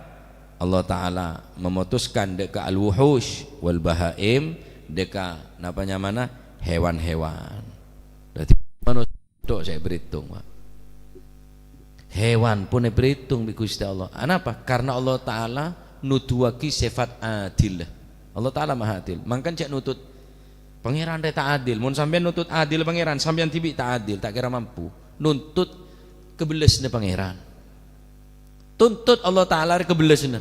[SPEAKER 2] Allah taala memutuskan dek ke al-wuhush wal bahaim, dek ke napanya mana hewan-hewan. Berarti manusia saya berhitung, Pak. Hewan pun berhitung bi Gusti Allah. Kenapa? Karena Allah Ta'ala nuduaki sifat adil. Allah Ta'ala maha adil. Mangkan cek nutut pangeran tak adil. Mun sampean nutut adil pangeran, sampean tibi tak adil, tak kira mampu. Nuntut kebelesna pangeran. Tuntut Allah Ta'ala kebelesna.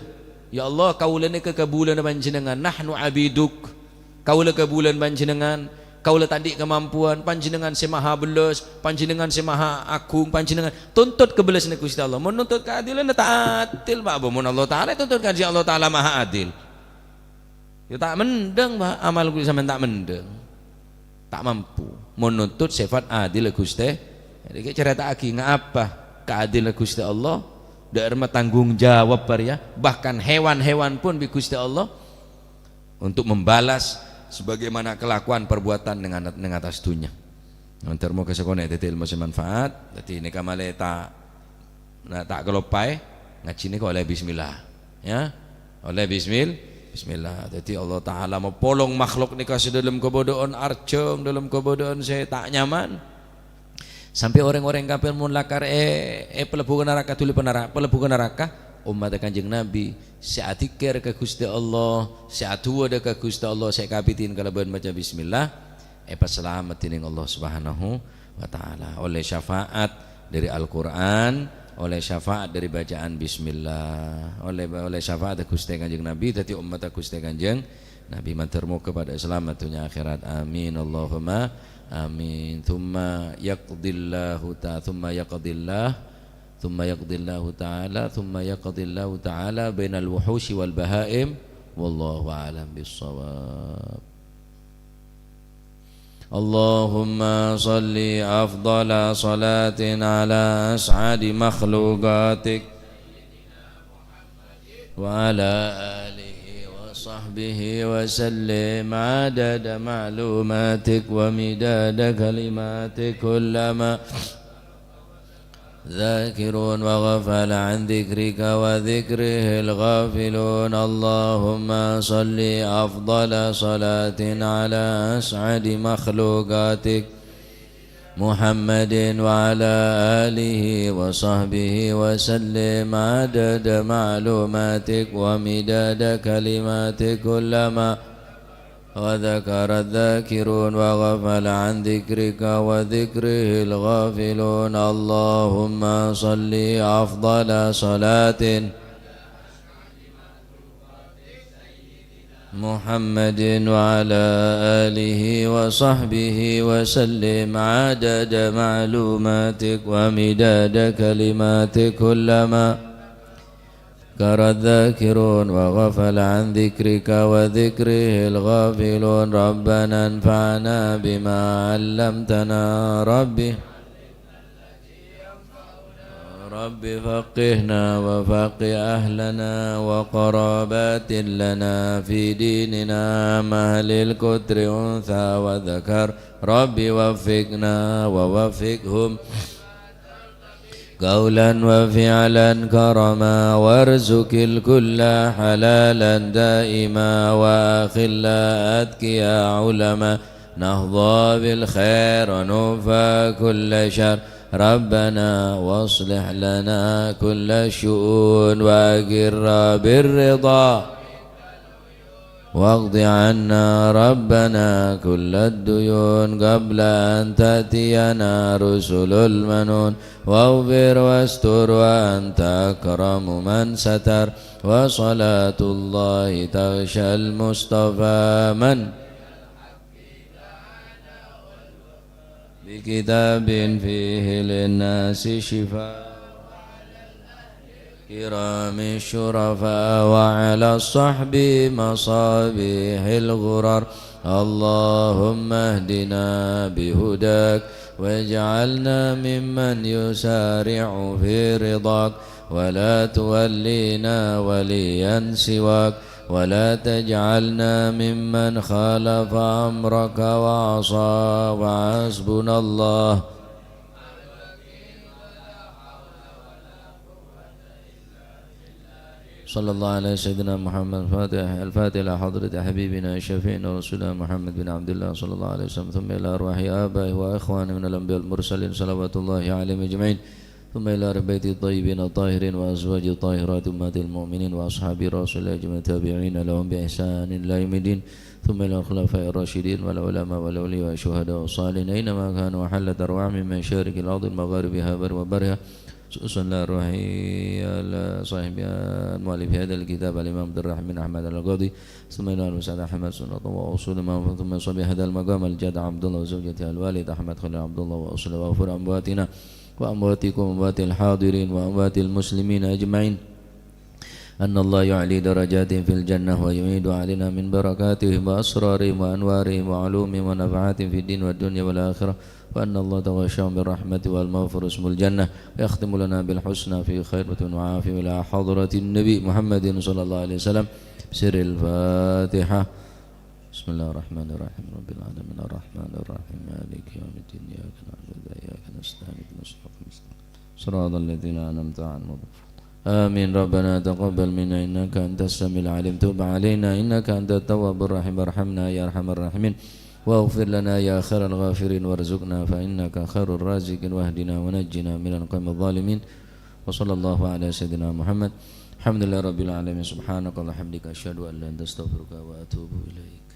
[SPEAKER 2] Ya Allah, kaulane kekabulan panjenengan, nahnu abiduk. Kaula kabulan panjenengan, kaula tadi kemampuan panjenengan semaha beles, panjenengan semaha agung, panjenengan tuntut kebelesna Gusti Allah. Mun nuntut keadilan tak adil, Pak. Mun Allah Ta'ala tuntut kaji Allah Ta'ala maha adil. Ya tak mendeng, Pak. Amal kuwi sampean tak mendeng. Tak mampu menuntut sifat adil Gusti. Jadi cerita lagi ngapa keadilan Gusti Allah daerah tanggung jawab ya. Bahkan hewan-hewan pun bi Gusti Allah untuk membalas sebagaimana kelakuan perbuatan dengan atas dunia. Nanti mau kesekone itu ilmu semanfaat. Jadi ini kamale tak kelopai ngacine kok oleh bismillah ya. Oleh bismillah. Jadi Allah Ta'ala mau polong makhluk ni kasih dalam kebodohan arjong, dalam kebodohan saya tak nyaman. Sampai orang-orang kafir mun lakar pelebu neraka tuli pelebu neraka umat Kanjeng Nabi seatikir ke Gusti Allah, seatua ke Gusti Allah, saya kapitin kalaban baca bismillah pas selamat ning Allah Subhanahu wa taala oleh syafaat dari Al-Qur'an, oleh syafaat dari bacaan bismillah, oleh syafaat Gusti Kanjeng Nabi dadi umat Gusti Kanjeng Nabi maturmu kepada selamat dunia akhirat. Amin Allahumma amin. Thumma yaqdillahu ta'ala bainal wuhushi wal bahaim wallahu a'lam bissawab. Allahumma salli afdala salatin ala as'adi makhluqatik wa ala alihi wa sahbihi wa sallim adada ma'lumatik wa midada kalimatik kullama ذاكرون وغفل عن ذكرك وذكره الغافلون. اللهم صل أفضل صلاة على أسعد مخلوقاتك محمد وعلى آله وصحبه وسلم عدد معلوماتك ومداد كلماتك كلما وذكر الذاكرون وغفل عن ذكرك وذكره الغافلون. اللهم صل أفضل صلاة محمد وعلى آله وصحبه وسلم عدد معلوماتك ومداد كلماتك كلما ذكر الذاكرون وغفل عن ذكرك وذكره الغافلون. ربنا انفعنا بما علمتنا رب فقهنا وفقه أهلنا وقرابات لنا في ديننا مهل الكتر أنثى وذكر. رب وفقنا ووفقهم قولا وفعلا كرما وارزق الكل حلالا دائما وأخلا أتقيا علما نهضى بالخير ونوفى كل شر. ربنا واصلح لنا كل الشؤون وأقر بالرضا واقض عنا ربنا كل الديون قبل أن تأتينا رسل المنون. واغفر واستر وأنت أكرم من ستر. وصلاة الله تغشى المصطفى من بكتاب فيه للناس شفاء كرام الشرفاء وعلى الصحب مصابيح الغرر. اللهم اهدنا بهداك واجعلنا ممن يسارع في رضاك ولا تولينا وليا سواك ولا تجعلنا ممن خالف أمرك وعصى. وحسبنا الله صلى الله على سيدنا محمد الفاتح إلى حضرة حبيبنا شفيعنا ورسولنا محمد بن عبد الله صلى الله عليه وسلم ثم إلى أرواح آبائه وإخوانه من الأنبياء المرسلين صلوات الله عليهم أجمعين.
[SPEAKER 1] ثم إلى أهل بيت الطيبين الطاهرين وأزواج الطاهرات أمهات المؤمنين وأصحاب رسول الله أجمعين التابعين لهم بإحسان إلى يوم الدين ثم إلى الخلفاء الراشدين والعلماء والأولياء والشهداء والصالحين أينما كانوا وحلت أرواح من مشارق الأرض المغاربها بر وبرها سؤال الله الرحي على صاحب المؤلف هذا الكتاب الإمام عبد الرحمن بن أحمد القاضي ثم إلى المسعد أحمد سنة وأصول ما ثم صبي هذا المقام الجاد عبد الله وزوجته الوالد أحمد خليل عبد الله وأصول وأغفر أمواتنا وأمواتكم وأموات الحاضرين وأموات المسلمين أجمعين أن الله يعلي درجاتهم في الجنة ويعيد علينا من بركاتهم وأسرارهم وأنوارهم وعلومهم ونفعاتهم في الدين والدنيا والآخرة وأن الله تغشاهم بالرحمة والمغفرة اسم الجنة ويختم لنا بالحسنى في خير وعافية إلى حضرة النبي محمد صلى الله عليه وسلم سر الفاتحة بسم الله الرحمن الرحيم رب العالمين الرحمن الرحيم مالك يوم الدين إياك نعبد وإياك نستعين صراط الذين أنعمت عنهم آمين ربنا تقبل منا إنك أنت السميع العليم تب علينا إنك أنت التواب الرحيم ارحمنا يا أرحم الراحمين واغفر لنا يا خير الغافرين وارزقنا فإنك خير الرازقين واهدنا ونجنا من القوم الظالمين وصلى الله على سيدنا محمد الحمد لله رب العالمين سبحانك اللهم وبحمدك أشهد أن لا إله إلا أنت أستغفرك وأتوب إليك